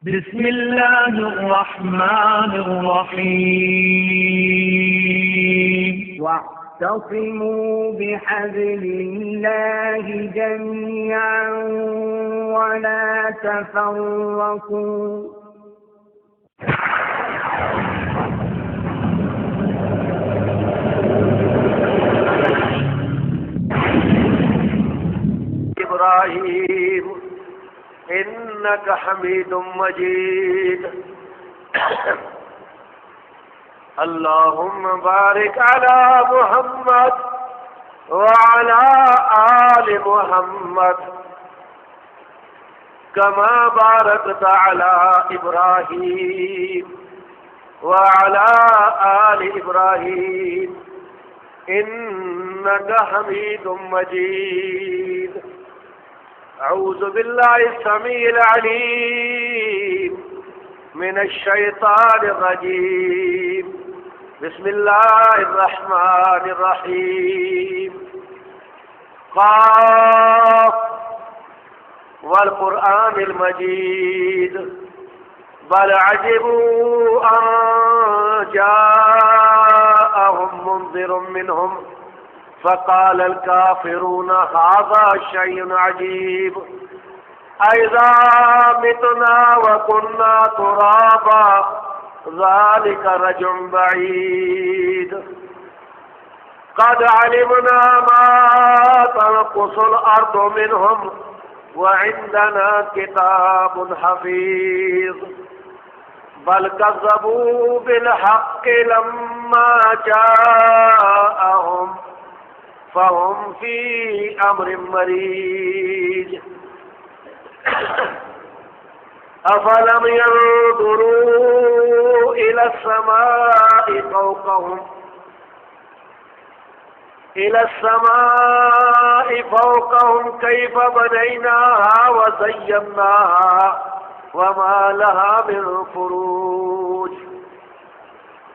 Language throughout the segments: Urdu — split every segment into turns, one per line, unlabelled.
بسم الله الرحمن الرحيم
واعتصموا بحبل الله جميعا ولا تفرقوا
إبراهيم إنك حميد مجيد اللهم بارك على محمد وعلى آل محمد كما باركت على إبراهيم وعلى آل إبراهيم إنك حميد مجيد أعوذ بالله السميع العليم من الشيطان الرجيم بسم الله الرحمن الرحيم قاف والقرآن المجيد بل عجبوا أن جاءهم منذر منهم فقال الكافرون هذا شيء عجيب أإذا متنا وكنا ترابا ذلك رجع بعيد قد علمنا ما تنقص الأرض منهم وعندنا كتاب حفيظ بل كذبوا بالحق لما جاءهم فهم في أمر مريج أفلم ينظروا إلى السماء فوقهم كيف بنيناها وزيناها وما لها من فروج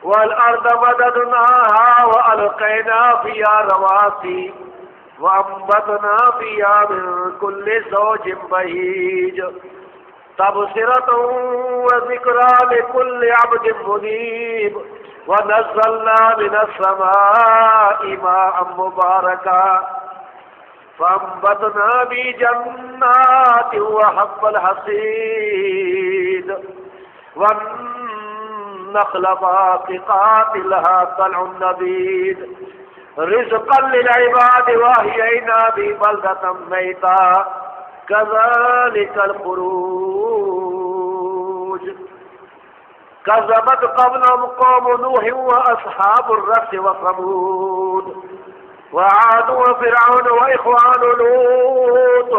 والأرض مددناها وألقينا فيها رواسي وأنبتنا فيها من كل زوج بهيج تبصرة وذكرى لكل عبد منيب ونزلنا من السماء ماء مباركا فأنبتنا به جنات وحب الحصيد والنخل باسقات لها طلع نضيد رزقا للعباد وأحيينا به بلدة ميتا كذلك الخروج كذبت قبلهم قوم نوح وأصحاب الرس وثمود وعاد وفرعون وإخوان لوط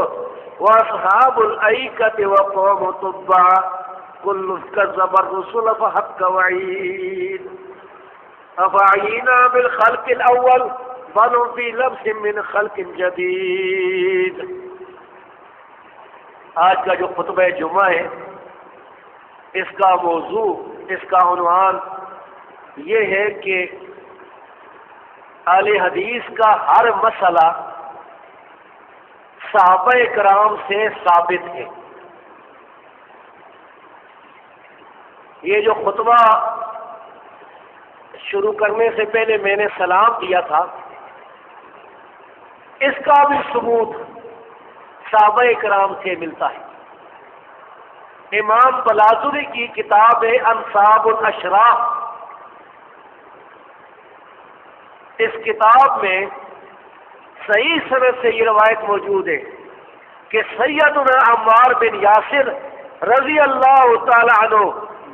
وأصحاب الأيكة وقوم تبع كل كذب الرسل فحق وعيد أفعينا بالخلق الأول بل في لبس من خلق جديد. آج کا جو خطبہ جمعہ ہے اس کا موضوع، اس کا عنوان یہ ہے کہ اہل حدیث کا ہر مسئلہ صحابہ کرام سے ثابت ہے. یہ جو خطبہ شروع کرنے سے پہلے میں نے سلام دیا تھا، اس کا بھی ثبوت صحابہ کرام سے ملتا ہے. امام بلازری کی کتاب ہے انصاب الاشراف، اس کتاب میں صحیح سند سے یہ روایت موجود ہے کہ سیدنا عمار بن یاسر رضی اللہ تعالی عنہ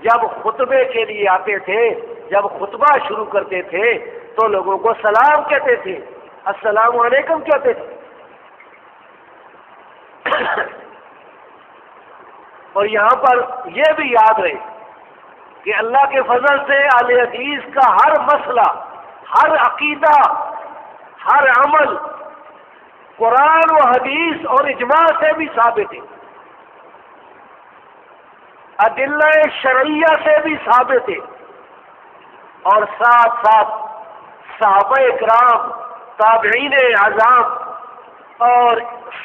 جب خطبے کے لیے آتے تھے، جب خطبہ شروع کرتے تھے تو لوگوں کو سلام کہتے تھے، السلام علیکم کہتے تھے. اور یہاں پر یہ بھی یاد رہے کہ اللہ کے فضل سے اہل حدیث کا ہر مسئلہ، ہر عقیدہ، ہر عمل قرآن و حدیث اور اجماع سے بھی ثابت ہے، ادلہ شرعیہ سے بھی ثابت ہے، اور ساتھ ساتھ صحابہ کرام، تابعین اعظام اور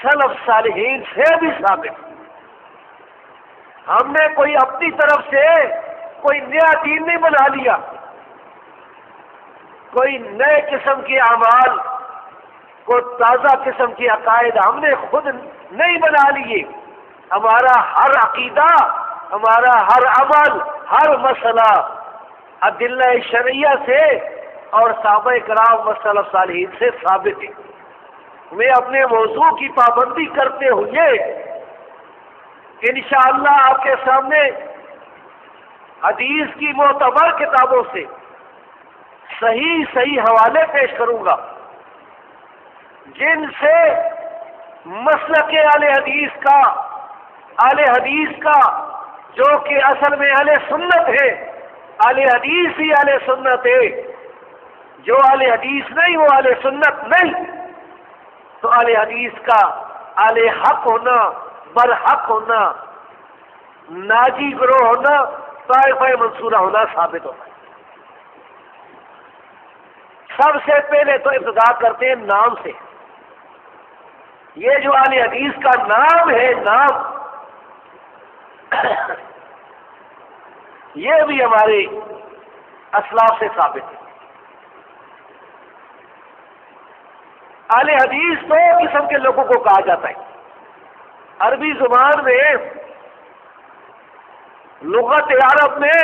سلف صالحین سے بھی ثابت. ہم نے کوئی اپنی طرف سے کوئی نیا دین نہیں بنا لیا، کوئی نئے قسم کے اعمال، کوئی تازہ قسم کے عقائد ہم نے خود نہیں بنا لیے۔ ہمارا ہر عقیدہ، ہمارا ہر عمل، ہر مسئلہ ادلہ شرعیہ سے اور صحابہ کرام و سلف صالحین سے ثابت ہے۔ میں اپنے موضوع کی پابندی کرتے ہوئے انشاءاللہ آپ کے سامنے حدیث کی معتبر کتابوں سے صحیح حوالے پیش کروں گا، جن سے مسلک اہل حدیث کا جو کہ اصل میں اہل سنت ہے، اہل حدیث ہی اہل سنت ہے، جو اہل حدیث نہیں وہ اہل سنت نہیں، تو اہل حدیث کا اہل حق ہونا، برحق ہونا، ناجی گروہ ہونا، طائفہ منصورہ ہونا ثابت ہوتا ہے۔ سب سے پہلے تو ابتدا کرتے ہیں نام سے۔ یہ جو اہل حدیث کا نام ہے، نام یہ بھی ہمارے اسلاف سے ثابت ہے۔ اہل حدیث دو قسم کے لوگوں کو کہا جاتا ہے۔ عربی زبان میں، لغت عرب میں،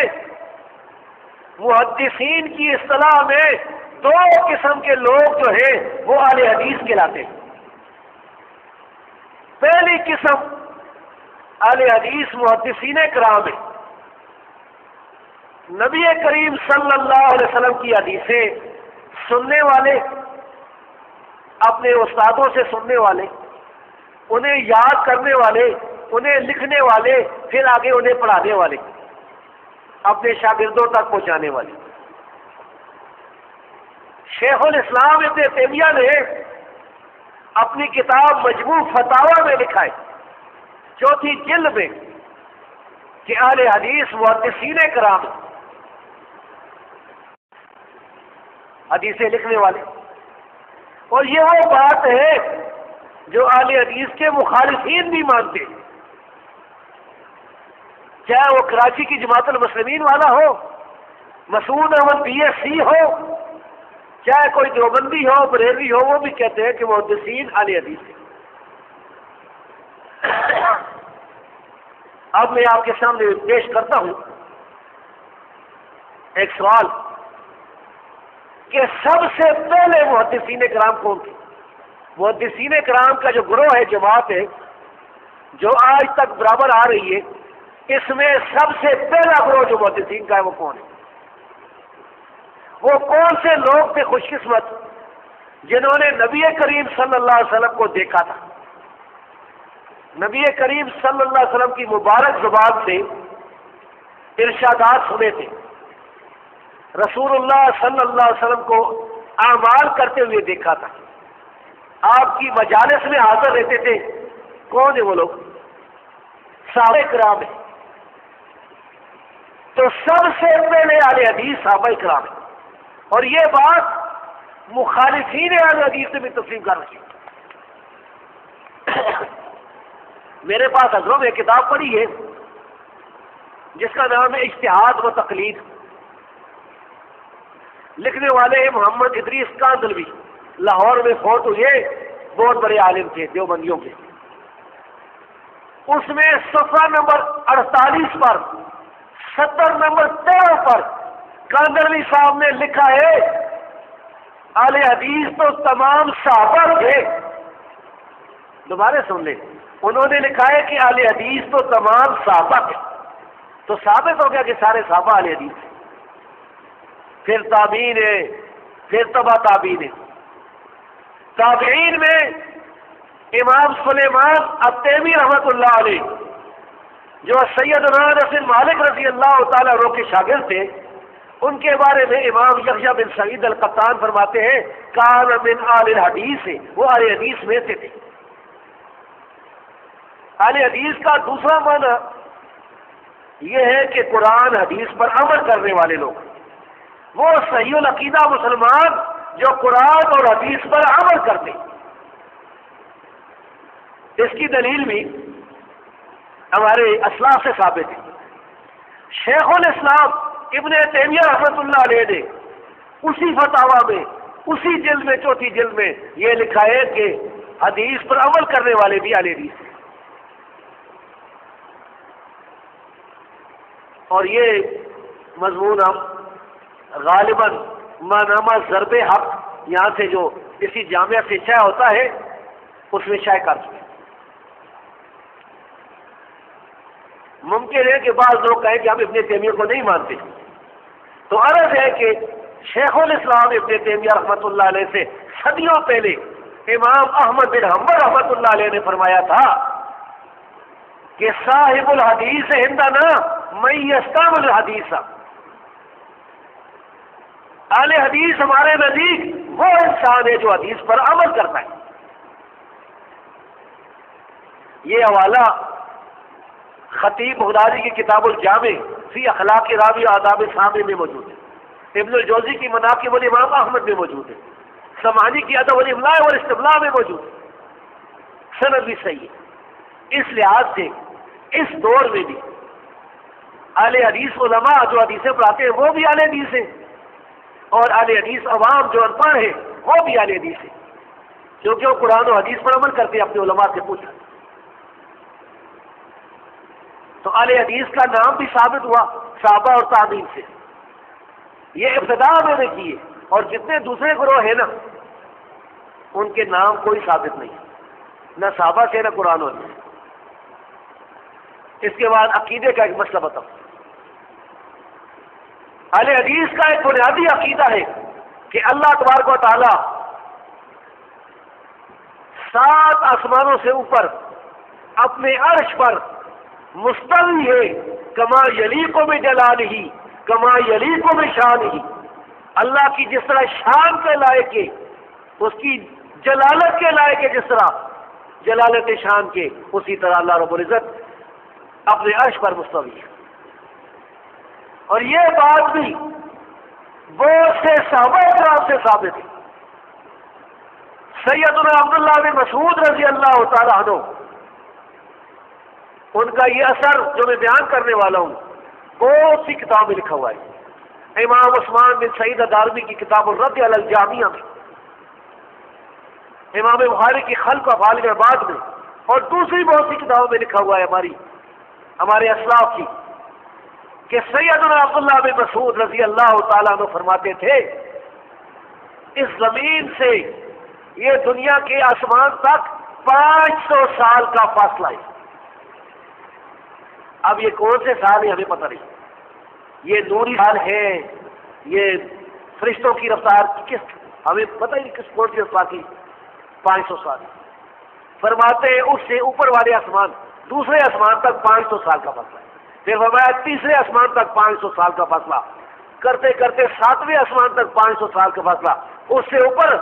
محدثین کی اصطلاح میں دو قسم کے لوگ جو ہیں وہ اہل حدیث کہلاتے ہیں۔ پہلی قسم اہل حدیث محدثین کرام ہیں، نبی کریم صلی اللہ علیہ وسلم کی حدیثیں سننے والے، اپنے استادوں سے سننے والے، انہیں یاد کرنے والے، انہیں لکھنے والے، پھر آگے انہیں پڑھانے والے، اپنے شاگردوں تک پہنچانے والے۔ شیخ الاسلام ابن تیمیہ نے اپنی کتاب مجموع فتاوی میں لکھا ہے، چوتھی جلد میں، کہ اہل حدیث محدثین کرام، حدیثیں لکھنے والے۔ اور یہ وہ بات ہے جو اہل حدیث کے مخالفین بھی مانتے ہیں، چاہے وہ کراچی کی جماعت المسلمین والا ہو، مسعود احمد BSc ہو، چاہے کوئی دیوبندی ہو، بریلوی ہو، وہ بھی کہتے ہیں کہ محدثین اہل حدیث ہیں۔ اب میں آپ کے سامنے پیش کرتا ہوں ایک سوال کہ سب سے پہلے محدثین کرام کون تھے؟ محدثین کرام کا جو گروہ ہے، جماعت ہے، جو آج تک برابر آ رہی ہے، اس میں سب سے پہلا گروہ جو محدثین کا ہے وہ کون ہے؟ وہ کون سے لوگ تھے خوش قسمت جنہوں نے نبی کریم صلی اللہ علیہ وسلم کو دیکھا تھا، نبی کریم صلی اللہ علیہ وسلم کی مبارک زبان سے ارشادات سنے تھے، رسول اللہ صلی اللہ علیہ وسلم کو اعمال کرتے ہوئے دیکھا تھا، آپ کی مجالس میں حاضر رہتے تھے۔ کون ہیں وہ لوگ؟ صحابہ کرام ہیں۔ تو سب سے پہلے اہل حدیث صحابہ کرام ہیں، اور یہ بات مخالفین اہل حدیث سے بھی تسلیم کر رہی ہے۔ میرے پاس حضروں میں کتاب پڑھی ہے جس کا نام ہے اجتہاد و تقلید، لکھنے والے ہیں محمد ادریس کاندلوی، لاہور میں فوت ہوئے، بہت بڑے عالم تھے دیوبندیوں کے۔ اس میں صفحہ نمبر 48 پر، 70 نمبر 13 پر کاندلوی صاحب نے لکھا ہے اہل حدیث تو تمام صحابہ تھے۔ دوبارہ سن لیں، انہوں نے لکھا ہے کہ اہل حدیث تو تمام صحابہ تھے، تو ثابت ہو گیا کہ سارے صحابہ اہل حدیث تھے۔ پھر تابعین ہے، پھر تبع تابعین ہے۔ تابعین میں امام سلیمان التیمی رحمۃ اللہ علیہ، جو سیدنا انس بن مالک رضی اللہ تعالیٰ عنہ کے شاگرد تھے، ان کے بارے میں امام یحییٰ بن سعید القطان فرماتے ہیں کان من اہل الحدیث، وہ اہل حدیث میں سے تھے۔ اہل حدیث کا دوسرا معنی یہ ہے کہ قرآن حدیث پر عمل کرنے والے لوگ، وہ صحیح العقیدہ مسلمان جو قرآن اور حدیث پر عمل کرتے۔ اس کی دلیل بھی ہمارے اسلاف سے ثابت ہے۔ شیخ الاسلام ابن تیمیہ رحمۃ اللہ علیہ نے اسی فتاوی میں اسی جلد میں چوتھی جلد میں یہ لکھا ہے کہ حدیث پر عمل کرنے والے بھی اہل حدیث ہیں، اور یہ مضمون ہم غالباً مانامہ ضرب حق یہاں سے جو اسی جامعہ سے شائع ہوتا ہے اس میں شائع کر چکے۔ ممکن ہے کہ بعض لوگ کہیں کہ ہم ابن تیمیہ کو نہیں مانتے، تو عرض ہے کہ شیخ الاسلام ابن تیمیہ رحمۃ اللہ علیہ سے صدیوں پہلے امام احمد بن حنبل رحمۃ اللہ علیہ نے فرمایا تھا کہ صاحب الحدیث عندنا من یستعمل الحدیث، اہل حدیث ہمارے نزدیک وہ انسان ہے جو حدیث پر عمل کرتا ہے۔ یہ حوالہ خطیب بغدادی کی کتاب الجامع فی اخلاق راوی و آداب سامع میں موجود ہے، ابن الجوزی کی مناقب الامام احمد میں موجود ہے، سمعانی کی ادب الاملاء اور استملاء میں موجود ہے، سند بھی صحیح ہے۔ اس لحاظ سے اس دور میں بھی اہل حدیث علماء جو حدیثیں پڑھاتے ہیں وہ بھی اہل حدیث ہیں، اور اہل حدیث عوام جو ان پڑھ ہیں وہ بھی اہل حدیث ہیں، کیونکہ وہ قرآن و حدیث پر عمل کرتے ہیں۔ اپنے علماء سے پوچھا تو اہل حدیث کا نام بھی ثابت ہوا صحابہ اور تابعین سے، یہ ابتدا میں نے کیے، اور جتنے دوسرے گروہ ہیں نا ان کے نام کوئی ثابت نہیں، نہ صحابہ سے نہ قرآن و حدیث۔ اس کے بعد عقیدے کا ایک مسئلہ بتاؤں۔ اہل حدیث کا ایک بنیادی عقیدہ ہے کہ اللہ تبارک و تعالی 7 آسمانوں سے اوپر اپنے عرش پر مستوی ہے، کما یلیق بجلالہ کما یلیق بشانہ، اللہ کی جس طرح شان کے لائق ہے، اس کی جلالت کے لائق ہے، جس طرح جلالت شان کے، اسی طرح اللہ رب العزت اپنے عرش پر مستوی ہے۔ اور یہ بات بھی بہت سے صحابہ کرام سے ثابت ہے۔ سیدنا عبداللہ بن مسعود رضی اللہ تعالیٰ عنہ، ان کا یہ اثر جو میں بیان کرنے والا ہوں بہت سی کتاب میں لکھا ہوا ہے، امام عثمان بن سعید دارمی کی کتاب الرد علی الجامعہ میں، امام بخاری کی خلق و افعال العباد میں، اور دوسری بہت سی کتابوں میں لکھا ہوا ہے ہمارے اسلاف کی، کہ سیدنا عبداللہ بن مسعود رضی اللہ تعالیٰ عنہ فرماتے تھے اس زمین سے یہ دنیا کے آسمان تک 500 سال کا فاصلہ ہے۔ اب یہ کون سے سال ہے ہمیں پتہ نہیں، یہ نوری سال ہے، یہ فرشتوں کی رفتار کس، ہمیں پتہ ہی نہیں کس کون سی رفتار کی 500 سال۔ فرماتے ہیں اس سے اوپر والے آسمان دوسرے آسمان تک 500 سال کا فاصلہ ہے، پھر فرمایا تیسرے آسمان تک 500 سال کا فاصلہ، کرتے کرتے 7ویں آسمان تک 500 سال کا فاصلہ، اس سے اوپر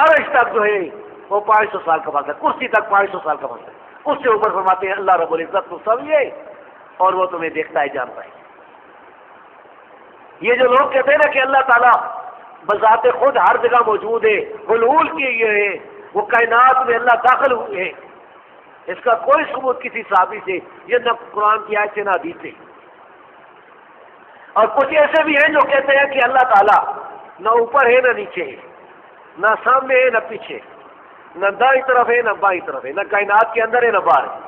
عرش تک جو ہے وہ 500 سال کا فاصلہ، کرسی تک 500 سال کا فاصلہ، اس سے اوپر فرماتے ہیں اللہ رب العزت کو سمجھے اور وہ تمہیں دیکھتا ہے جانتا ہے۔ یہ جو لوگ کہتے ہیں نا کہ اللہ تعالیٰ بذات خود ہر جگہ موجود ہے، حلول کیے ہوئے ہے، وہ کائنات میں اللہ داخل ہوئے ہیں، اس کا کوئی ثبوت کسی صحابی سے، یہ نہ قرآن کی آیت سے نہ حدیث سے۔ اور کچھ ایسے بھی ہیں جو کہتے ہیں کہ اللہ تعالیٰ نہ اوپر ہے نہ نیچے ہے، نہ سامنے ہے نہ پیچھے، نہ دائیں طرف ہے نہ بائیں طرف ہے، نہ کائنات کے اندر ہے نہ باہر ہے۔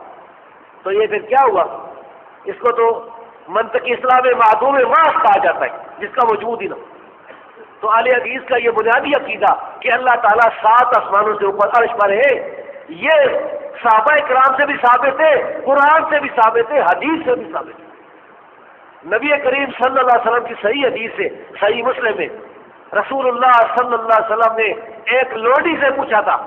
تو یہ پھر کیا ہوا؟ اس کو تو منطقی اصطلاح میں معدوم محض کہا جاتا ہے، جس کا وجود ہی نہ ہو۔ تو اہل حدیث کا یہ بنیادی عقیدہ کہ اللہ تعالیٰ 7 آسمانوں سے اوپر عرش پر ہے، یہ صحابہ کرام سے بھی ثابت ہے، قرآن سے بھی ثابت ہے، حدیث سے بھی ثابت ہے۔ نبی کریم صلی اللہ علیہ وسلم کی صحیح حدیث سے، صحیح مسلم میں، رسول اللہ صلی اللہ علیہ وسلم نے ایک لوڈی سے پوچھا تھا،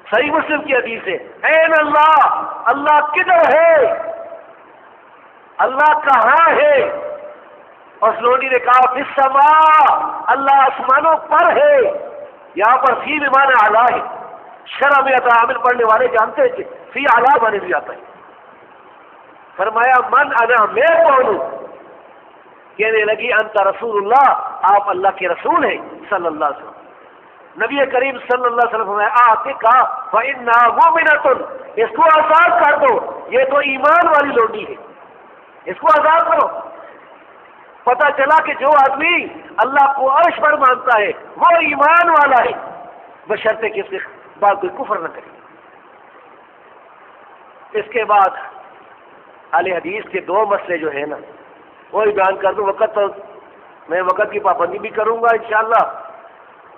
صحیح مسلم کی حدیث ہے، این اللہ، اللہ کدھر ہے، اللہ کہاں ہے؟ اور اس لوڈی نے کہا فی السماء، اللہ آسمانوں پر ہے۔ یہاں پر فی بمعنی اعلیٰ ہے، شرع میں عامل پڑھنے والے جانتے ہیں کہ فی اعلیٰ معنی بھی آتا ہے۔ فرمایا من انا، میں کون ہوں؟ کہنے لگی انت رسول اللہ، آپ اللہ کے رسول ہیں صلی اللہ علیہ وسلم۔ نبی کریم صلی اللہ علیہ وسلم نے آتقا فإنها مؤمنۃ، اس کو آزاد کر دو، یہ تو ایمان والی لونڈی ہے، اس کو آزاد کرو۔ پتہ چلا کہ جو آدمی اللہ کو عرش پر مانتا ہے وہ ایمان والا ہے، بشرطے کہ اس کے بعد کوئی کفر نہ کرے۔ اس کے بعد اہل حدیث کے دو مسئلے جو ہیں نا وہی بیان کر دوں، وقت تو میں وقت کی پابندی بھی کروں گا انشاءاللہ،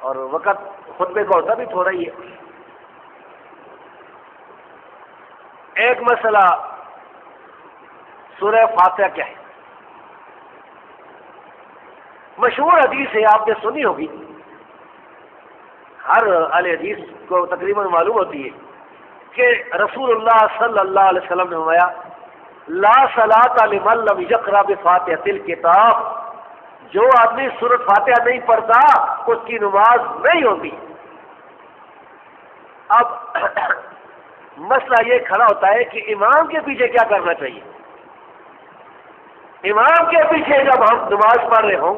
اور وقت خطبے کا ہوتا بھی تھوڑا ہی ہے۔ ایک مسئلہ سورہ فاتحہ کیا ہے؟ مشہور حدیث ہے، آپ نے سنی ہوگی، ہر اہل حدیث کو تقریباً معلوم ہوتی ہے کہ رسول اللہ صلی اللہ علیہ وسلم نے فرمایا لا صلاۃ لمن لم یقرأ بفاتحۃ الکتاب، جو آدمی سورۃ فاتحہ نہیں پڑھتا اس کی نماز نہیں ہوتی۔ اب مسئلہ یہ کھڑا ہوتا ہے کہ امام کے پیچھے کیا کرنا چاہیے؟ امام کے پیچھے جب ہم نماز پڑھ رہے ہوں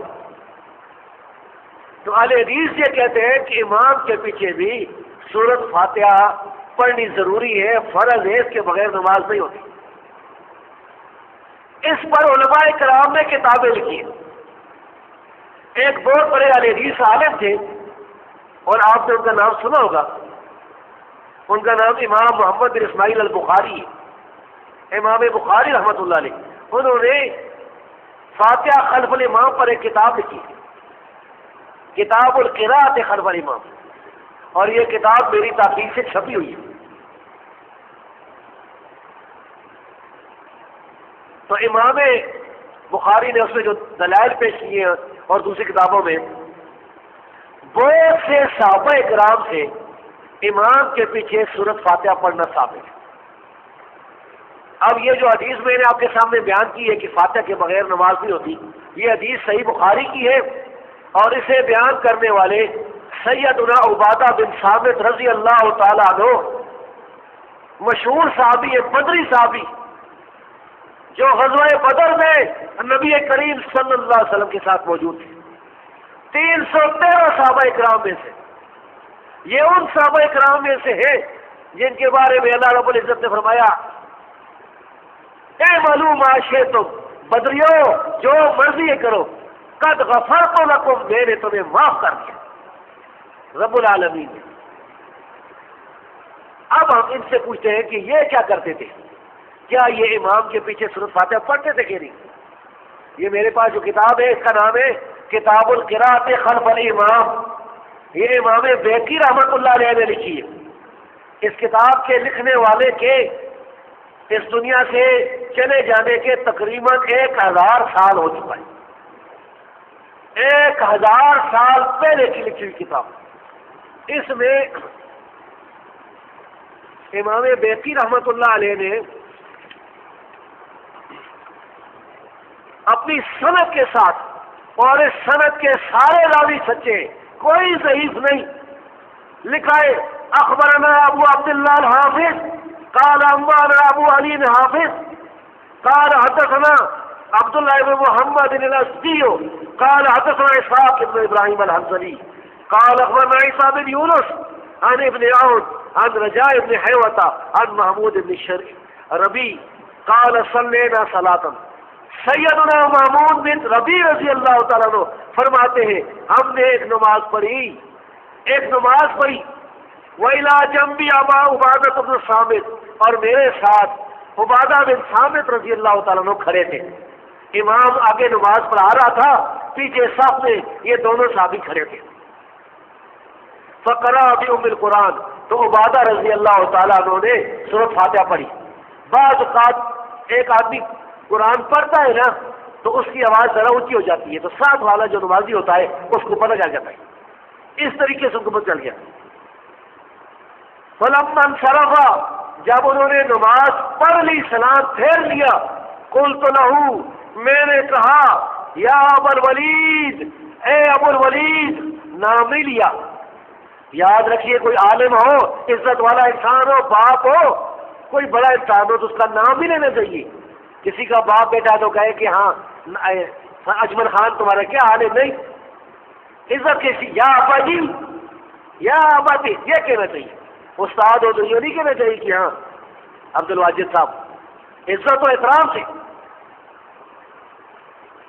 تو اہل حدیث یہ کہتے ہیں کہ امام کے پیچھے بھی سورۃ فاتحہ پڑھنی ضروری ہے، فرض ہے، اس کے بغیر نماز نہیں ہوتی۔ اس پر علماء کرام نے کتابیں لکھی ہیں۔ ایک بہت بڑے اہل حدیث عالم تھے اور آپ نے ان کا نام سنا ہوگا، ان کا نام امام محمد بن اسماعیل البخاری ہے، امام بخاری رحمۃ اللہ علیہ۔ انہوں نے فاتحہ خلف الامام پر ایک کتاب لکھی، کتاب القراءۃ خلف الامام، اور یہ کتاب میری تحقیق سے چھپی ہوئی ہے۔ تو امام بخاری نے اس میں جو دلائل پیش کیے ہیں اور دوسری کتابوں میں بہت سے صحابہ کرام سے امام کے پیچھے سورۃ فاتحہ پڑھنا ثابت ہے۔ اب یہ جو حدیث میں نے آپ کے سامنے بیان کی ہے کہ فاتحہ کے بغیر نماز نہیں ہوتی، یہ حدیث صحیح بخاری کی ہے، اور اسے بیان کرنے والے سیدنا عبادہ بن ثابت رضی اللہ تعالیٰ عنہ مشہور صحابی ہے، بدری صحابی، جو غزوہ بدر میں نبی کریم صلی اللہ علیہ وسلم کے ساتھ موجود تھے۔ 313 صحابہ اکرام میں سے یہ ان صحابہ اکرام میں سے ہے جن کے بارے میں اللہ رب العزت نے فرمایا اعملوا ما شئتم، بدریو جو مرضی کرو، قد غفرت لکم، میں نے تمہیں معاف کر دیا رب العالمین نے۔ اب ہم ان سے پوچھتے ہیں کہ یہ کیا کرتے تھے؟ کیا یہ امام کے پیچھے سورۃ فاتحہ پڑھتے تھے کہ نہیں؟ یہ میرے پاس جو کتاب ہے اس کا نام ہے کتاب القراءۃ خلف الامام، یہ امام بیقی رحمۃ اللہ علیہ نے لکھی ہے۔ اس کتاب کے لکھنے والے کے اس دنیا سے چلے جانے کے تقریباً 1000 سال ہو چکا ہے، 1000 سال پہلے کی لکھی ہوئی کتاب۔ اس میں امام بیقی رحمۃ اللہ علیہ نے اپنی سند کے ساتھ، اور اس سند کے سارے راوی سچے، کوئی ضعیف نہیں، لکھا ہے اخبرنا ابو عبداللہ الحافظ قال انبانا ابو علی الحافظ قال حدثنا عبداللہ بن محمد الاسدی قال حدثنا اسحاق بن ابراہیم الحنظلی قال اخبرنا عیسیٰ بن یونس عن ابن عون عن رجاء بن حیوطہ عن محمود بن ربی قال صلینا صلاۃ، سیدنا مامون بن ربی رضی اللہ تعالیٰ عنہ فرماتے ہیں ہم نے ایک نماز پڑھی وَإِلَىٰ جَنبِي أَبَا عُبَادَةَ بْنُ صَامِتَ، اور میرے ساتھ عبادہ بن صامت رضی اللہ تعالیٰ عنہ کھڑے تھے۔ امام آگے نماز پڑھا رہا تھا، پیچھے صف میں یہ دونوں صحابی کھڑے تھے۔ فقرأ بِأُمِّ القرآن، تو عبادہ رضی اللہ تعالیٰ عنہ نے سورۃ فاتحہ پڑھی۔ بعض اوقات ایک آدمی قرآن پڑھتا ہے نا تو اس کی آواز ذرا اونچی ہو جاتی ہے، تو ساتھ والا جو نمازی ہوتا ہے اس کو پتہ چل جاتا ہے، اس طریقے سے ان کو پتہ چل گیا۔ فلما انصرف، جب انہوں نے نماز پڑھ لی، سلام پھیر لیا، قلت له، میں نے کہا یا ابو الولید، اے ابو الولید، نام نہیں لیا۔ یاد رکھیے کوئی عالم ہو، عزت والا انسان ہو، باپ ہو، کوئی بڑا انسان ہو تو اس کا نام بھی لینا چاہیے۔ کسی کا باپ بیٹا تو کہے کہ ہاں اجمل خان تمہارا کیا حال ہے، نہیں، عزت کیسی، یا ابا جی، یا ابتی، یہ کہنا چاہیے. استاد ہو تو یہ نہیں کہنا چاہیے کہ ہاں عبد الواجد صاحب، عزت و احترام سے.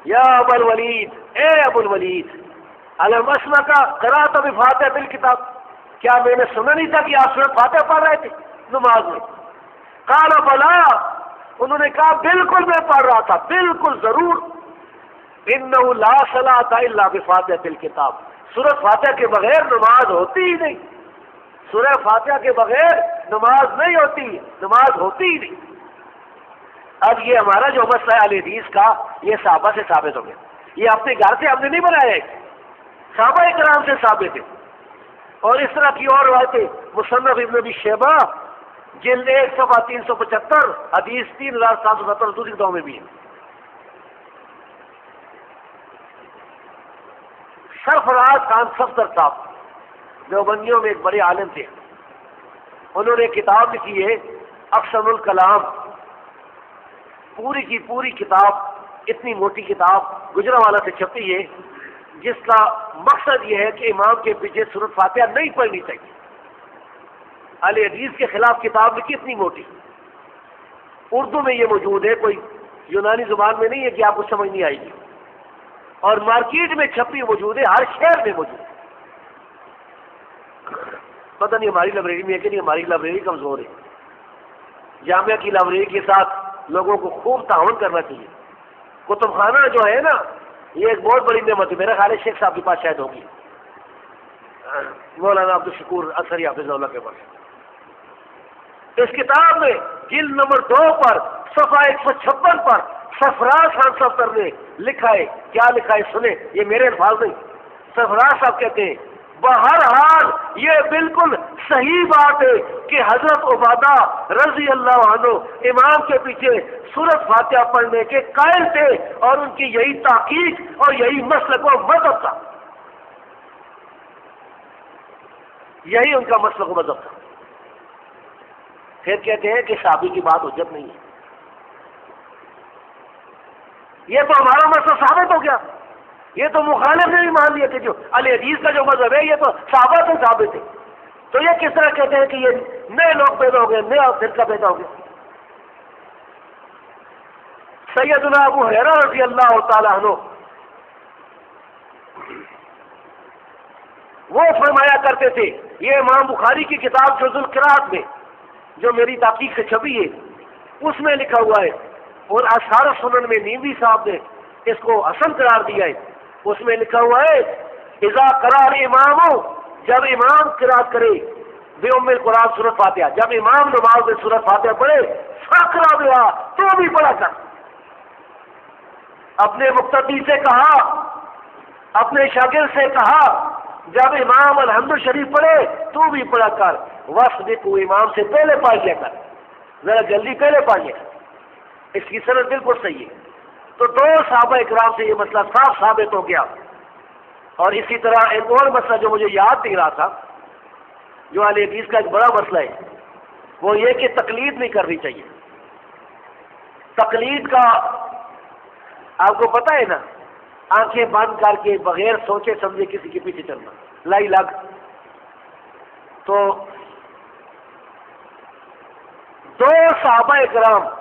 یا ابو الولید، اے ابو الولید، علم اسمع کا قرأت بفاتحۃ الکتاب، کیا میں نے سنا نہیں تھا کہ آپ سورۃ فاتحہ پڑھ رہے تھے نماز میں؟ قال بلا، انہوں نے کہا بالکل میں پڑھ رہا تھا، بالکل ضرور. انہ لا صلاۃ الا بفاتحۃ الکتاب، سورۃ فاتحہ کے بغیر نماز ہوتی ہی نہیں. سورہ فاتحہ کے بغیر نماز نہیں ہوتی، نماز ہوتی ہی نہیں. اب یہ ہمارا جو مسئلہ ہے اہل حدیث کا، یہ صحابہ سے ثابت ہو گیا. یہ اپنے گھر سے ہم نے نہیں بنایا ہے، صحابہ کرام سے ثابت ہے. اور اس طرح کی اور روایتیں مصنف ابن ابی شیبہ جلد 1 صفحہ 375 حدیث 3770 دوسری کتابوں میں بھی ہے. سرفراز خان صفدر صاحب دیوبندیوں میں ایک بڑے عالم تھے. انہوں نے کتاب لکھی ہے اقسم الکلام، پوری کی پوری کتاب، اتنی موٹی کتاب گجرانوالہ سے چھپی ہے، جس کا مقصد یہ ہے کہ امام کے پیچھے سورۃ فاتحہ نہیں پڑھنی چاہیے. اہل حدیث کے خلاف کتاب لکھی اتنی موٹی. اردو میں یہ موجود ہے، کوئی یونانی زبان میں نہیں ہے کہ آپ کو سمجھ نہیں آئے گی. اور مارکیٹ میں چھپی موجود ہے، ہر شہر میں موجود ہے. پتہ نہیں ہماری لائبریری میں ہے کہ نہیں، ہماری لائبریری کمزور ہے. جامعہ کی لائبریری کے ساتھ لوگوں کو خوب تعاون کرنا چاہیے. کتب خانہ جو ہے نا، یہ ایک بہت بڑی نعمت ہے. میرا خیال ہے شیخ صاحب کے پاس شاید ہوگی، مولانا عبدالشکور اثری حافظ اللہ کے پاس. اس کتاب میں جلد نمبر 2 پر صفحہ 156 پر سرفراز خان صفدر نے لکھا ہے. کیا لکھا ہے سنیں، یہ میرے الفاظ نہیں. سرفراز صاحب کہتے ہیں بہرحال یہ بالکل صحیح بات ہے کہ حضرت عبادہ رضی اللہ عنہ امام کے پیچھے سورۃ فاتحہ پڑھنے کے قائل تھے، اور ان کی یہی تحقیق اور یہی مسلک و مذہب تھا. یہی ان کا مسلک و مذہب تھا. پھر کہتے ہیں کہ صحابی کی بات حجت نہیں ہے. یہ تو ہمارا مسئلہ ثابت ہو گیا. یہ تو مخالف نے بھی مان لیا کہ جو اہل حدیث کا جو مذہب ہے یہ تو صحابہ سے ثابت ہے. تو یہ کس طرح کہتے ہیں کہ یہ نئے لوگ پیدا ہو گئے، نیا فرقہ پیدا ہو گیا؟ سیدنا ابو ہریرہ رضی اللہ تعالیٰ عنہ وہ فرمایا کرتے تھے، یہ امام بخاری کی کتاب جزء القراءت میں جو میری تحقیق سے چھپی ہے اس میں لکھا ہوا ہے، اور اثار سنن میں نیوی صاحب نے اس کو حسن قرار دیا ہے. اس میں لکھا ہوا ہے اذا قرأ الامام، جب امام قرات کرے بے ام القرآن سورۃ فاتحہ، جب امام نماز میں سورۃ فاتحہ پڑھے فاقرأ بہا، تو بھی پڑھا کر. اپنے مقتدی سے کہا، اپنے شاگرد سے کہا جب امام الحمد شریف پڑھے تو بھی پڑھا کر. وسبق، امام سے پہلے پڑھ لیا کر، ذرا جلدی پہلے پڑھ لیا کر. اس کی سند بالکل صحیح ہے. تو 2 صحابہ اکرام سے یہ مسئلہ صاف ثابت ہو گیا. اور اسی طرح ایک اور مسئلہ جو مجھے یاد نہیں رہا تھا، جو اہل حدیث کا ایک بڑا مسئلہ ہے، وہ یہ کہ تقلید نہیں کرنی چاہیے. تقلید کا آپ کو پتہ ہے نا، آنکھیں بند کر کے بغیر سوچے سمجھے کسی کے پیچھے چلنا، لائی لگ. تو 2 صحابہ اکرام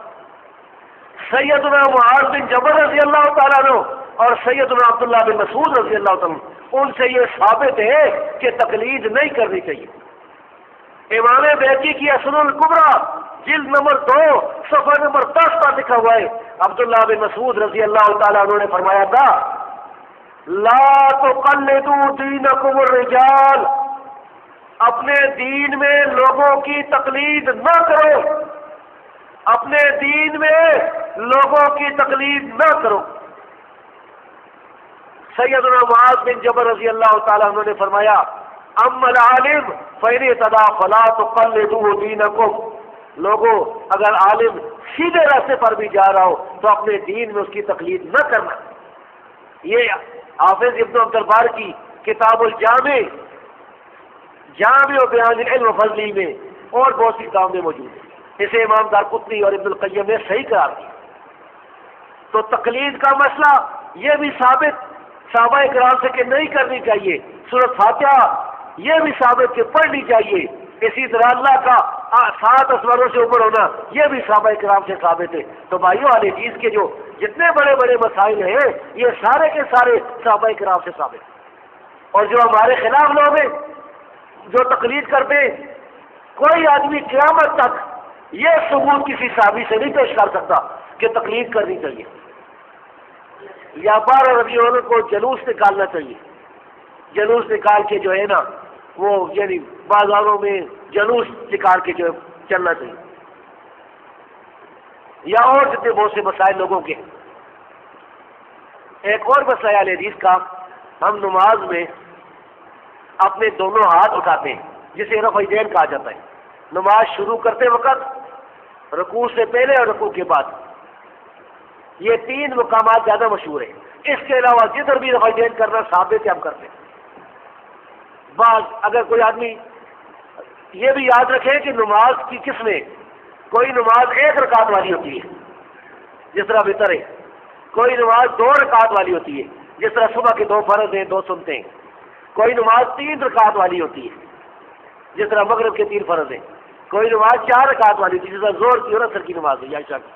سیدنا معاذ بن جبل رضی اللہ تعالیٰ عنہ اور سیدنا عبداللہ بن مسعود رضی اللہ تعالیٰ عنہ، ان سے یہ ثابت ہے کہ تقلید نہیں کرنی چاہیے. امام بیہقی کی سنن الکبریٰ جلد نمبر 2 صفحہ نمبر 10 پر لکھا ہوا ہے، عبداللہ بن مسعود رضی اللہ تعالیٰ عنہ نے فرمایا تھا لا تقلدوا دینکم الرجال، اپنے دین میں لوگوں کی تقلید نہ کرو، اپنے دین میں لوگوں کی تقلید نہ کرو. سیدنا معاذ بن جبل رضی اللہ تعالیٰ عنہ نے فرمایا اما العالم فإن اهتدى فلا تقلدوا دینکم، لوگوں اگر عالم سیدھے راستے پر بھی جا رہا ہو تو اپنے دین میں اس کی تقلید نہ کرنا. یہ حافظ ابن عبد البر کی کتاب الجامع، جامع و بیان العلم و فضلی میں اور بہت سی کتابوں میں موجود ہے. اسے امام دارقطنی اور ابن القیم نے صحیح قرار دیا. تو تقلید کا مسئلہ یہ بھی ثابت صحابہ کرام سے کہ نہیں کرنی چاہیے. سورۃ فاتحہ یہ بھی ثابت کہ پڑھنی چاہیے. اسی طرح اللہ کا 7 آسمانوں سے اوپر ہونا یہ بھی صحابہ کرام سے ثابت ہے. تو بھائیوں اہل حدیث کے جو جتنے بڑے بڑے مسائل ہیں یہ سارے کے سارے صحابہ کرام سے ثابت ہیں. اور جو ہمارے خلاف لوگ ہیں جو تقلید کرتے ہیں، کوئی آدمی قیامت تک یہ ثبوت کسی صحابی سے نہیں پیش کر سکتا کہ تقلید کرنی چاہیے یا 12 ربیع الاول کو جلوس نکالنا چاہیے. جلوس نکال کے جو ہے نا وہ یعنی بازاروں میں جلوس نکال کے جو چلنا چاہیے، یا اور جتنے بہت سے مسائل لوگوں کے. ایک اور مسئلہ حدیث کا، ہم نماز میں اپنے دونوں ہاتھ اٹھاتے ہیں جسے رفع یدین کہا جاتا ہے. نماز شروع کرتے وقت، رکوع سے پہلے اور رکوع کے بعد. یہ 3 مقامات زیادہ مشہور ہیں. اس کے علاوہ جدھر بھی رفع یدین کرنا ثابت ہے ہم کرتے ہیں. بعض اگر کوئی آدمی یہ بھی یاد رکھے کہ نماز کی قسمیں، کوئی نماز 1 رکعت والی ہوتی ہے جس طرح وتر ہے، کوئی نماز 2 رکعت والی ہوتی ہے جس طرح صبح کے 2 فرض ہیں 2 سنتے ہیں، کوئی نماز 3 رکعت والی ہوتی ہے جس طرح مغرب کے 3 فرض ہیں، کوئی نماز 4 رکعت والی ہوتی ہے جس طرح زہر کی اور عصر کی نماز ہے یا عشاء کی.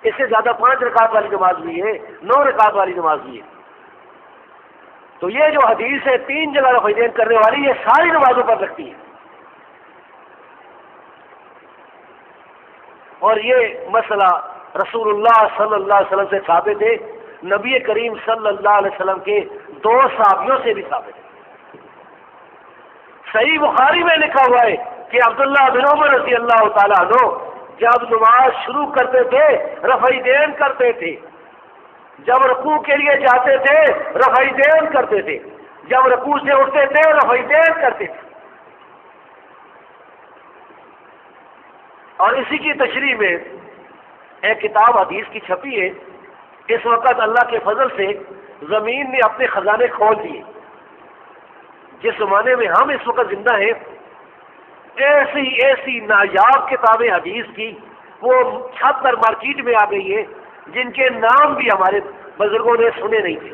اس سے زیادہ 5 رکعت والی نماز بھی ہے، 9 رکعت والی نماز بھی ہے. تو یہ جو حدیث ہے 3 جگہ رفع یدین کرنے والی، یہ ساری نمازوں پر لگتی ہے. اور یہ مسئلہ رسول اللہ صلی اللہ علیہ وسلم سے ثابت ہے، نبی کریم صلی اللہ علیہ وسلم کے 2 صحابیوں سے بھی ثابت ہے. صحیح بخاری میں لکھا ہوا ہے کہ عبداللہ بن عمر رضی اللہ تعالیٰ عنہ جب نماز شروع کرتے تھے رفع یدین کرتے تھے، جب رکوع کے لیے جاتے تھے رفع یدین کرتے تھے، جب رکوع سے اٹھتے تھے رفع یدین کرتے تھے. اور اسی کی تشریح میں ایک کتاب حدیث کی چھپی ہے. اس وقت اللہ کے فضل سے زمین نے اپنے خزانے کھول دیے. جس زمانے میں ہم اس وقت زندہ ہیں، ایسی نایاب کتابیں حدیث کی وہ چھت پر مارکیٹ میں آ گئی ہے جن کے نام بھی ہمارے بزرگوں نے سنے نہیں تھے،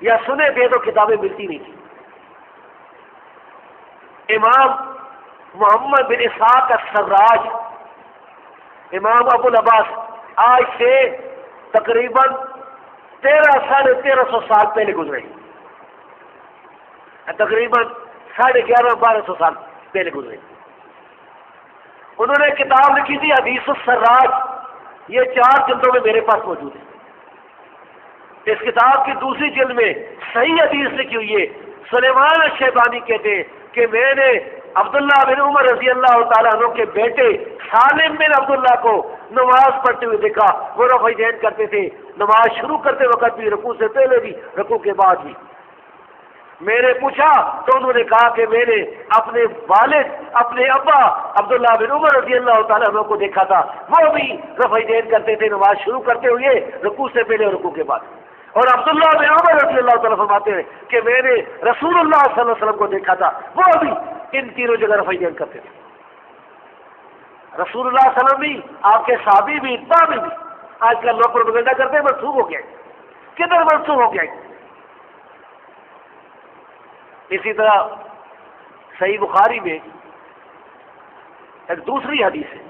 یا سنے تھے تو کتابیں ملتی نہیں تھی. امام محمد بن اسحاق السراج، امام ابو العباس، آج سے تقریباً 1300 سال پہلے گزرے، تقریباً 1150 سال پہلے گزرے. انہوں نے کتاب لکھی تھی حدیث السراج. یہ 4 جلدوں میں میرے پاس موجود ہے. اس کتاب کی دوسری جلد میں صحیح حدیث لکھی ہوئی ہے. سلیمان الشیبانی کہتے ہیں کہ میں نے عبداللہ بن عمر رضی اللہ تعالیٰ عنہ کے بیٹے سالم بن عبداللہ کو نماز پڑھتے ہوئے دیکھا. وہ رفع یدین کرتے تھے نماز شروع کرتے وقت بھی، رکوع سے پہلے بھی، رکوع کے بعد بھی. میں نے پوچھا تو انہوں نے کہا کہ میں نے اپنے والد، اپنے ابا عبداللہ بن عمر رضی اللہ تعالیٰ عنہ کو دیکھا تھا، وہ بھی رفع یدین کرتے تھے نماز شروع کرتے ہوئے، رکوع سے پہلے اور رکوع کے بعد. اور عبداللہ بن عمر رضی اللہ تعالیٰ فرماتے ہیں کہ میں نے رسول اللہ صلی اللہ علیہ وسلم کو دیکھا تھا، وہ بھی ان تینوں جگہ رفع یدین کرتے تھے. رسول اللہ صلی اللہ علیہ وسلم بھی، آپ کے صحابی بھی، تابعی بھی. آج کل لوگ پروپیگنڈا کرتے ہیں منسوخ ہو گیا. کدھر منسوخ ہو گیا؟ اسی طرح صحیح بخاری میں ایک دوسری حدیث ہے.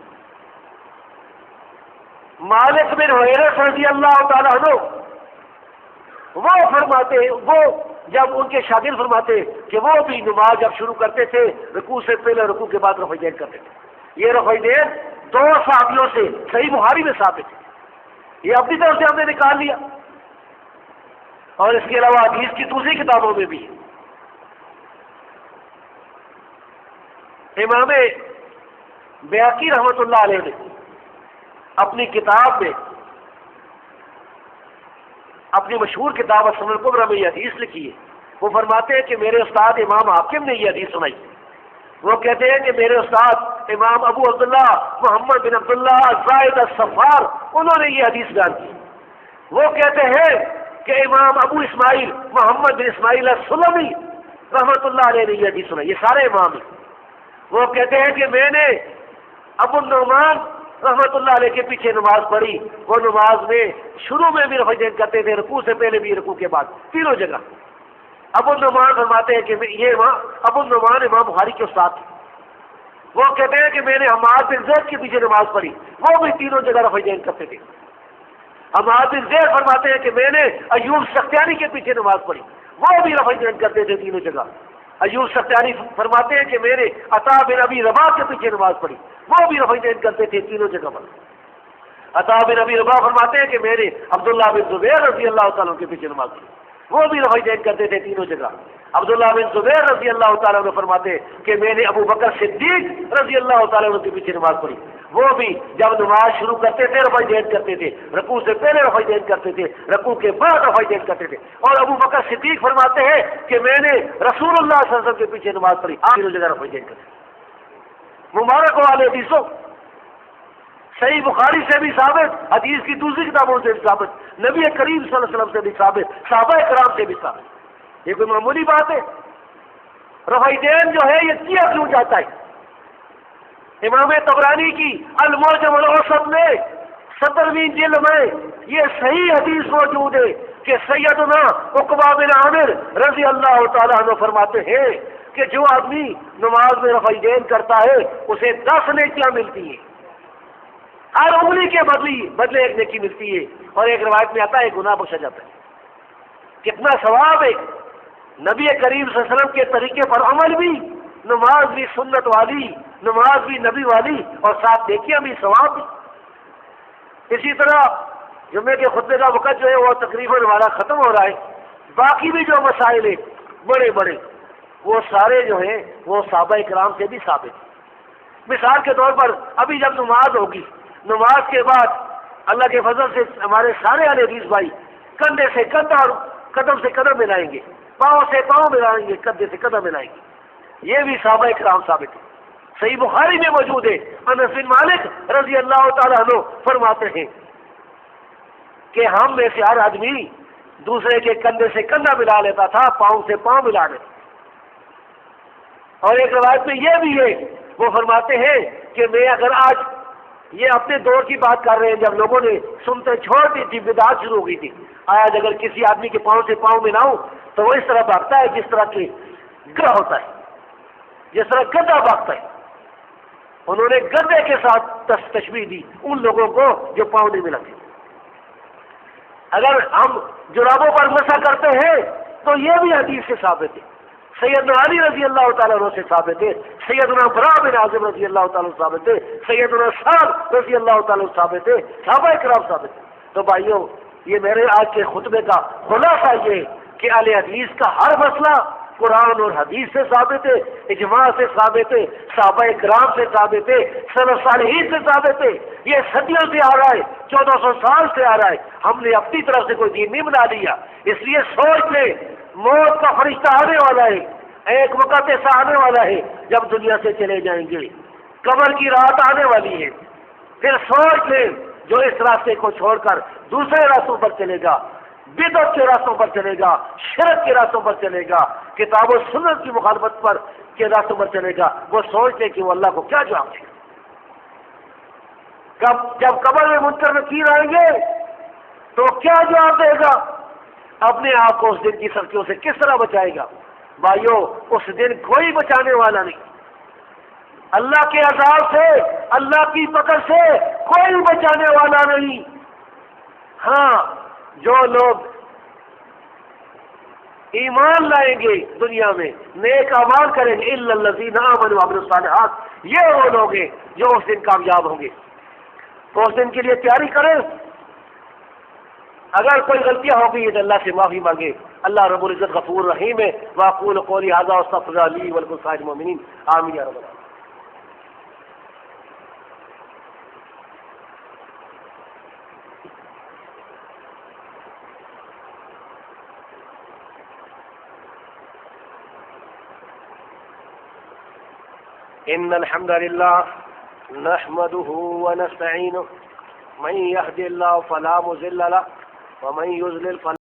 مالک بن حویرث رضی اللہ تعالیٰ عنہ وہ فرماتے، وہ جب ان کے شاگرد فرماتے کہ وہ بھی نماز جب شروع کرتے تھے رکوع سے پہلے رکوع کے بعد رفع یدین کرتے تھے. یہ رفع یدین 2 صحابیوں سے صحیح بخاری میں ثابت ہے. یہ اپنی طرف سے ہم نے نکال لیا، اور اس کے علاوہ حدیث کی دوسری کتابوں میں بھی ہے. امام بیہقی رحمۃ اللہ علیہ نے اپنی کتاب میں، اپنی مشہور کتاب السنن الکبریٰ میں یہ حدیث لکھی ہے. وہ فرماتے ہیں کہ میرے استاد امام حاکم نے یہ حدیث سنائی. وہ کہتے ہیں کہ میرے استاد امام ابو عبداللہ محمد بن عبداللہ الزاہد الصفار، انہوں نے یہ حدیث بیان کی. وہ کہتے ہیں کہ امام ابو اسماعیل محمد بن اسماعیل السلمی رحمۃ اللہ علیہ نے یہ حدیث سنائی. یہ سارے امام ہیں. وہ کہتے ہیں کہ میں نے ابو النعمان رحمۃ اللہ علیہ کے پیچھے نماز پڑھی. وہ نماز میں شروع میں بھی رفع یدین کرتے تھے، رکوع سے پہلے بھی، رکوع کے بعد، تینوں جگہ. ابو النعمان فرماتے ہیں کہ یہ ابو النعمان امام بخاری کے استاد تھے. وہ کہتے ہیں کہ میں نے حماد بن زید کے پیچھے نماز پڑھی، وہ بھی تینوں جگہ رفع دین کرتے تھے. حماد بن زید فرماتے ہیں کہ میں نے ایوب سختیانی کے پیچھے نماز پڑھی، وہ بھی رفع دین کرتے تھے تینوں جگہ. ایوب سختیانی فرماتے ہیں کہ میں نے عطا بن ابی رباح کے پیچھے نماز پڑھی، وہ بھی رفع دین کرتے تھے تینوں جگہ پر. عطا بن ابی رباح فرماتے ہیں کہ میں نے عبداللہ بن زبیر رضی اللہ تعالیٰ کے پیچھے نماز پڑھی، وہ بھی رفع دین کرتے تھے تینوں جگہ. عبداللہ بن زبیر رضی اللہ تعالیٰ عنہ فرماتے ہیں کہ میں نے ابو بکر صدیق رضی اللہ تعالیٰ عنہ کے پیچھے نماز پڑھی، وہ بھی جب نماز شروع کرتے تھے رفع دین کرتے تھے، رکوع سے پہلے رفع دین کرتے تھے، رکوع کے بعد رفع دین کرتے تھے. اور ابو بکر صدیق فرماتے ہیں کہ میں نے رسول اللہ صلی اللہ علیہ وسلم کے پیچھے نماز پڑھی، تینوں جگہ رفع دین کرتے تھے. مبارک والے حدیثوں، صحیح بخاری سے بھی ثابت، حدیث کی دوسری کتابوں سے بھی ثابت، نبی کریم صلی اللہ علیہ وسلم سے بھی ثابت، صحابہ کرام سے بھی ثابت. یہ کوئی معمولی بات ہے؟ رفع دین جو ہے یہ کیا کیوں جاتا ہے؟ امام طبرانی کی المعجم الاوسط میں 17ویں جلد میں یہ صحیح حدیث موجود ہے کہ سیدنا عقبہ بن عامر رضی اللہ تعالیٰ عنہ فرماتے ہیں کہ جو آدمی نماز میں رفع دین کرتا ہے اسے 10 نیکیاں ملتی ہیں، ہر انگلی کے بدلے ایک نیکی ملتی ہے، اور ایک روایت میں آتا ہے گناہ بخشا جاتا ہے. کتنا ثواب ہے! نبی کریم صلی اللہ علیہ وسلم کے طریقے پر عمل بھی، نماز بھی سنت والی، نماز بھی نبی والی، اور ساتھ نیکیاں بھی، ثواب بھی. اسی طرح جمعے کے خطبے کا وقت جو ہے وہ تقریباً ہمارا ختم ہو رہا ہے. باقی بھی جو مسائل ہیں بڑے بڑے وہ سارے جو ہیں وہ صحابہ کرام سے بھی ثابت ہیں. مثال کے طور پر ابھی جب نماز ہوگی، نماز کے بعد اللہ کے فضل سے ہمارے سارے اہل حدیث بھائی کندھے سے کندھا اور قدم سے قدم ملائیں گے، پاؤں سے پاؤں ملائیں گے، کندھے سے قدم ملائیں گے. یہ بھی صحابہ کرام ثابت ہے. صحیح بخاری میں موجود ہے، انس بن مالک رضی اللہ تعالیٰ عنہ فرماتے ہیں کہ ہم میں سے ہر آدمی دوسرے کے کندھے سے کندھا ملا لیتا تھا، پاؤں سے پاؤں ملا لیتا. اور ایک روایت میں یہ بھی ہے، وہ فرماتے ہیں کہ میں اگر آج، یہ اپنے دور کی بات کر رہے ہیں جب لوگوں نے سنتے چھوڑ دی تھی، بدعت شروع ہو گئی تھی، آج اگر کسی آدمی کے پاؤں سے پاؤں ملاؤں تو وہ اس طرح بھاگتا ہے جس طرح کہ گدھا ہوتا ہے، جس طرح گدھا بھاگتا ہے. انہوں نے گدھے کے ساتھ تشبیہ دی ان لوگوں کو جو پاؤں نہیں ملاتے. اگر ہم جرابوں پر مسح کرتے ہیں تو یہ بھی حدیث سے ثابت ہے، سیدنا علی رضی اللہ تعالیٰ عنہ سے ثابت ہے، سیدنا براء بن عازب رضی اللہ تعالیٰ عنہ ثابت ہے، سیدنا سعد رضی اللہ تعالیٰ عنہ ثابت ہے، صحابہ کرام ثابت ہے. تو بھائیوں، یہ میرے آج کے خطبے کا خلاصہ یہ کہ اہل حدیث کا ہر مسئلہ قرآن اور حدیث سے ثابت ہے، اجماع سے ثابت ہے، صحابہ کرام سے ثابت ہے، سلف صالحین سے ثابت ہے. یہ صدیوں سے آ رہا ہے، 1400 سال سے آ رہا ہے. ہم نے اپنی طرف سے کوئی دین نہیں بنا لیا. اس لیے سوچ لیں، موت کا فرشتہ آنے والا ہے، ایک وقت ایسا آنے والا ہے جب دنیا سے چلے جائیں گے، قبر کی رات آنے والی ہے. پھر سوچ لیں، جو اس راستے کو چھوڑ کر دوسرے راستوں پر چلے گا، بدعت کے راستوں پر چلے گا، شرک کے راستوں پر چلے گا، کتاب و سنت کی مخالفت پر کے راستوں پر چلے گا، وہ سوچتے کہ وہ اللہ کو کیا جواب دے گا. جب قبر میں منکر نکیر آئیں گے تو کیا جواب دے گا؟ اپنے آپ کو اس دن کی سختیوں سے کس طرح بچائے گا؟ بھائیو، اس دن کوئی بچانے والا نہیں. اللہ کے عذاب سے، اللہ کی پکڑ سے کوئی بچانے والا نہیں. ہاں، جو لوگ ایمان لائیں گے دنیا میں، نیک اعمال کریں گے، الا الذین آمنوا وعملوا الصالحات، یہ وہ لوگ ہیں جو اس دن کامیاب ہوں گے. تو اس دن کے لیے تیاری کریں. اگر کوئی غلطیاں ہو گئی تو اللہ سے معافی مانگے. اللہ رب العزت غفور رحیم ہے. واقول قولی ھذا واستغفر اللہ لی ولکم سائر المؤمنین. آمین یا رب العالمین. ان الحمد لله نحمده ونستعينه من يهد الله فلا مضل له ومن يضلل فلا